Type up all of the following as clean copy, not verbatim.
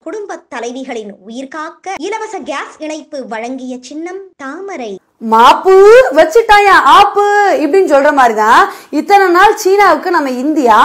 குடும்பத் தலைவிகளின் உயிர்காக்க இலவச கேஸ் இணைப்பு வழங்கிய சின்னம் தாமரை. மாப்பு வச்சுட்டாயா ஆப்பு இப்படின்னு சொல்ற மாதிரிதான் இத்தனை நாள் சீனாவுக்கு நம்ம இந்தியா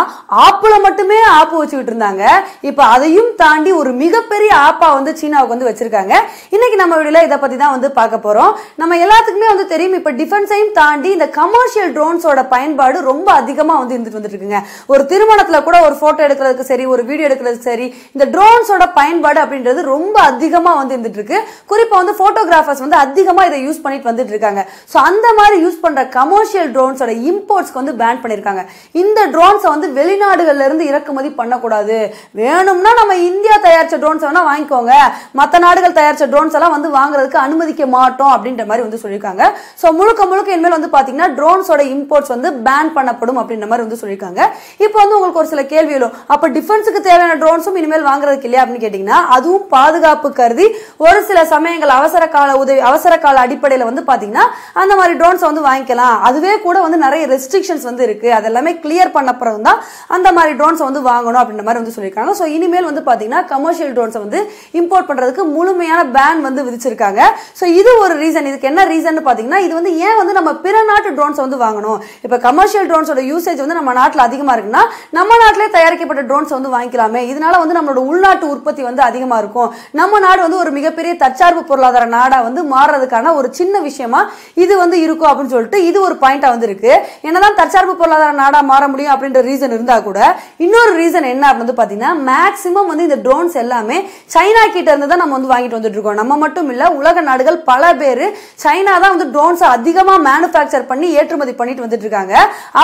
ஆப்புல மட்டுமே ஆப்பு வச்சுக்கிட்டு இருந்தாங்க. இப்ப அதையும் தாண்டி ஒரு மிகப்பெரிய ஆப்பா வந்து சீனாவுக்கு வந்து வச்சிருக்காங்க. இன்னைக்கு நம்ம வீடியோல இதை பத்தி தான் வந்து பார்க்க போறோம். நம்ம எல்லாத்துக்குமே வந்து தெரியும், இப்ப டிஃபென்ஸையும் தாண்டி இந்த கமர்ஷியல் ட்ரோன்ஸோட பயன்பாடு ரொம்ப அதிகமா வந்து இருந்துட்டு வந்துட்டு இருக்குங்க. ஒரு திருமணத்துல கூட ஒரு போட்டோ எடுக்கிறதுக்கு சரி, ஒரு வீடியோ எடுக்கிறதுக்கு சரி, இந்த ட்ரோன்ஸோட பயன்பாடு அப்படின்றது ரொம்ப அதிகமா வந்து இருந்துட்டு இருக்கு. குறிப்பா வந்து போட்டோகிராஃபர்ஸ் வந்து அதிகமா இதை யூஸ் பண்ணிட்டு வந்து இருக்காங்க. சோ அந்த மாதிரி யூஸ் பண்ற கமர்ஷியல் ட்ரோன்ஸோட இம்போர்ட்ஸ்க்கு வந்து பேன் பண்ணிருக்காங்க. இந்த ட்ரோன்ஸை வந்து வெளிநாடுகள்ல இருந்து இறக்குமதி பண்ணக்கூடாது. வேணும்னா நம்ம இந்தியா தயாரிச்ச ட்ரோன்ஸ் வேணா வாங்கிக்கோங்க, மற்ற நாடுகள் தயாரிச்ச ட்ரோன்ஸ் எல்லாம் வந்து வாங்குறதுக்கு அனுமதிக்க மாட்டோம் அப்படின்ற மாதிரி வந்து சொல்லியிருக்காங்க. சோ முழுக்க முழுக்க இனிமேல் வந்து பாத்தீங்கன்னா ட்ரோன்ஸோட இம்போர்ட்ஸ் வந்து பேன் பண்ணப்படும் அப்படின்ற மாதிரி வந்து சொல்லியிருக்காங்க. இப்போ வந்து உங்களுக்கு ஒரு சில கேள்வி எழும், அப்ப டிஃபென்ஸுக்கு தேவையான ட்ரோன்ஸும் இனிமேல் வாங்குறதுக்கு இல்லையா அப்படின்னு கேட்டீங்கன்னா, அதுவும் பாதுகாப்பு கருதி ஒரு சில சமயங்கள் அவசர கால அடிப்படையில் வந்து பாத்தீங்கன்னா அந்த மாதிரி ட்ரோன்ஸ் வந்து வாங்கிக்கலாம். அதுவே கூட வந்து நிறைய ரெஸ்ட்ரிக்ஷன்ஸ் வந்து இருக்கு. அதெல்லாமே கிளியர் பண்ண பிறகு தான் அந்த மாதிரி ட்ரோன்ஸ் வந்து வாங்கணும் அப்படின்ற மாதிரி வந்து சொல்லியிருக்காங்க. சோ இனிமேல் வந்து பாத்தீங்கன்னா கமர்ஷியல் ட்ரோன்ஸ் வந்து இம்போர்ட் பண்றதுக்கு முழுமையான பேன் வந்து விதிச்சிருக்காங்க. சோ இது ஒரு ரீசன். இதுக்கு என்ன ரீசன் பாத்தீங்கன்னா, இது வந்து ஏன் வந்து நம்ம பிற நாட்டு ட்ரோன்ஸ் வந்து வாங்கணும்? இப்ப கமர்ஷியல் ட்ரோன்ஸோட யூசேஜ் வந்து நம்ம நாட்டுல அதிகமா இருக்குன்னா நம்ம நாட்டிலே தயாரிக்கப்பட்ட ட்ரோன்ஸ் வந்து வாங்கிக்கலாமே. இதனால வந்து நம்மளோட உள்நாட்டு உற்பத்தி வந்து அதிகமா இருக்கும். நம்ம நாடு வந்து ஒரு மிகப்பெரிய தற்சார்பு பொருளாதார நாடா வந்து மாறுறதுக்கான ஒரு சின்ன விஷயமா இது வந்து இருக்கும் அப்படின்னு சொல்லிட்டு இது ஒரு பாயிண்டா வந்து இருக்கு. என்னதான் தற்சார்பு பொருளாதார நாடா மாற முடியும் அப்படின்ற ரீசன் இருந்தா கூட இன்னொரு ரீசன் என்ன அப்படின்னு பாத்தீங்கன்னா, மேக்சிமம் வந்து இந்த ட்ரோன்ஸ் எல்லாமே சைனா கிட்ட இருந்து தான் நம்ம வந்து வாங்கிட்டு வந்துட்டு இருக்கோம். நம்ம மட்டும் இல்ல, உலக நாடுகள் பல பேர் சைனா தான் வந்து ட்ரோன்ஸ் அதிகமா மேனுஃபேக்சர் பண்ணி ஏற்றுமதி பண்ணிட்டு வந்துட்டு இருக்காங்க.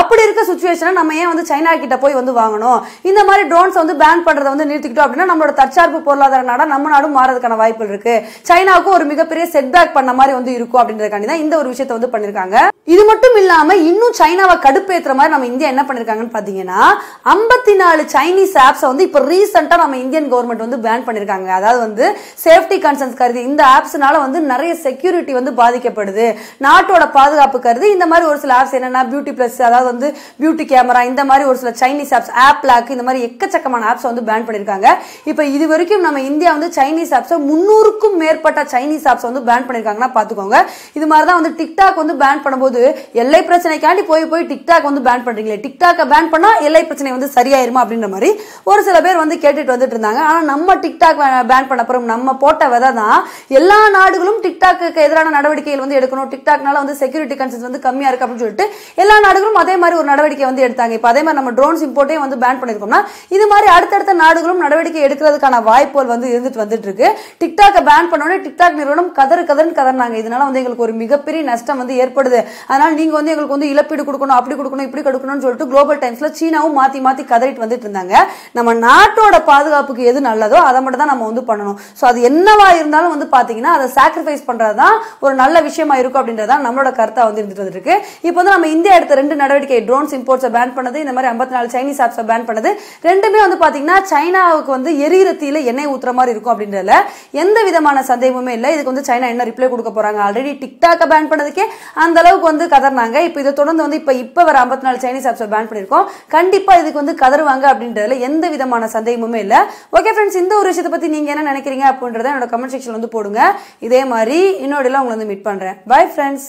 அப்படி இருக்க சிச்சுவேஷன்ல நம்ம ஏன் வந்து சைனா கிட்ட போய் வந்து வாங்கணும்? இந்த மாதிரி ட்ரோன்ஸ் வந்து பேன் பண்றதை வந்து நிறுத்திக்கிட்டோம் அப்படின்னா நம்மளோட தற்சார்பு பொருளாதார நாடா நம்ம நாடும் மாறதுக்கான வாய்ப்பு இருக்கு. சைனாவுக்கும் ஒரு மிகப்பெரிய செட்பேக் பண்ண மாதிரி வந்து இருக்கும் அப்படின்றதுக்காண்டி தான் இந்த ஒரு விஷயத்தை வந்து பண்ணிருக்காங்க. இது மட்டும் இல்லாம இன்னும் சைனாவை கடுப்பேத்துற மாதிரி நம்ம இந்தியா என்ன பண்ணிருக்காங்கன்னு பாத்தீங்கன்னா, 54 சைனீஸ் ஆப்ஸ் வந்து இப்ப ரீசெண்டா நம்ம இந்தியன் கவர்மெண்ட் வந்து பேன் பண்ணிருக்காங்க. அதாவது வந்து சேஃப்டி கன்சர்ன்ஸ் கருதி இந்த ஆப்ஸ்னால வந்து நிறைய செக்யூரிட்டி வந்து பாதிக்கப்படுது, நாட்டோட பாதுகாப்பு கருதி இந்த மாதிரி ஒரு சில ஆப்ஸ் என்னன்னா பியூட்டி பிளஸ், அதாவது வந்து பியூட்டி கேமரா, இந்த மாதிரி ஒரு சில சைனீஸ் ஆப்ஸ், ஆப் லாக், இந்த மாதிரி எக்கச்சக்கமான ஆப்ஸ் வந்து பேன் பண்ணிருக்காங்க. இப்ப இது வரைக்கும் நம்ம இந்தியா வந்து சைனீஸ் ஆப்ஸ் 300க்கும் மேற்பட்ட சைனீஸ் ஆப்ஸ் வந்து பேன் பண்ணிருக்காங்கன்னா பாத்துக்கோங்க. இது மாதிரிதான் வந்து டிக்டாக் வந்து பேன் பண்ணும்போது எல்லை பிரச்சனைக்காண்டி போய் டிக்டாக் வந்து பேன் பண்றீங்களே, டிக்டாக் பேன் பண்ணா எல்லை பிரச்சனை வந்து சரியாயிருமா அப்படின்ற மாதிரி ஒரு சில பேர் வந்து கேட்டுட்டு வந்துட்டு இருந்தாங்க. ஆனா நம்ம டிக்டாக் பேன் பண்ண அப்புறம் நம்ம போட்ட விதை தான் எல்லா நாடுகளும் டிக்டாக்கு எதிரான நடவடிக்கைகள் வந்து எடுக்கணும், டிக்டாக்னால வந்து செக்யூரிட்டி கன்சர்ன்ஸ் வந்து கம்மியா இருக்கு அப்படின்னு சொல்லிட்டு எல்லா நாடுகளும் அதே மாதிரி ஒரு நடவடிக்கை வந்து எடுத்தாங்க. இப்ப அதே மாதிரி நம்ம ட்ரோன்ஸ் இம்போர்ட்டையும் வந்து பேன் பண்ணிருக்கோம்னா இது மாதிரி அடுத்தடுத்த நாடுகளும் நடவடிக்கை எடுக்கிறதுக்கான வாய்ப்புகள் வந்து இருந்துட்டு வந்துட்டு இருக்கு. டிக்டாக் பேன் பண்ணோடனே டிக்டாக் நிறுவனம் கதறுன்னு கதறினாங்க. இதனால வந்து எங்களுக்கு ஒரு மிகப்பெரிய நஷ்டம் வந்து ஏற்படுது, அதனால நீங்க வந்து எங்களுக்கு வந்து இழப்பீடு கொடுக்கணும், அப்படி கொடுக்கணும், இப்படி கொடுக்கணும்னு சொல்லிட்டு குளோபல் டைம்ஸ்ல சீனாவும் மாத்தி கதறிட்டு வந்துட்டு இருந்தாங்க. நம்ம நாட்டோட பாதுகாப்புக்கு எது நல்லதோ அதை மட்டும் தான் நம்ம வந்து பண்ணணும். சோ அது என்னவா இருந்தாலும் வந்து பாத்தீங்கன்னா அதை சாக்ரிஃபைஸ் பண்றதுதான் ஒரு நல்ல விஷயமா இருக்கும் அப்படின்றதான் நம்மளோட கருத்தா வந்து இருந்துட்டு இருக்கு. இப்போ வந்து நம்ம இந்தியா எடுத்த 2 நடவடிக்கை, ட்ரோன்ஸ் இம்போர்ட்ஸ் பேன் பண்ணது, இந்த மாதிரி 54 சைனீஸ் ஆப்ஸ் பேன் பண்ணது, ரெண்டுமே வந்து பாத்தீங்கன்னா சைனாவுக்கு வந்து எரிரத்தியில எண்ணெய் ஊத்துற மாதிரி இருக்கும் அப்படின்றதுல எந்த விதமான சந்தேகமுமே இல்லை. இதுக்கு வந்து சைனா என்ன ரிப்ளை கொடுக்க போறாங்க? ஆல்ரெடி டிக்டாக் பேன் பண்ணதுக்கே அந்த அளவுக்கு வந்து கதர்னாங்க. இப்ப இதை தொடர்ந்து வந்து இப்ப வர 54 சைனீஸ் ஆப்ஸ் பேன் பண்ணிருக்கோம். கண்டிப்பா இதுக்கு வந்து கதறுவாங்க அப்படின்றதுல எந்த விதமான சந்தேகமுமே இல்ல. ஓகே ஃப்ரெண்ட்ஸ், இந்த ஒரு விஷயத்தை பத்தி நீங்க என்ன நினைக்கிறீங்க அப்படின்றத என்னோட கமெண்ட் செக்ஷன்ல வந்து போடுங்க. இதே மாதிரி இன்னொரு உங்களை வந்து மீட் பண்றேன். Bye friends.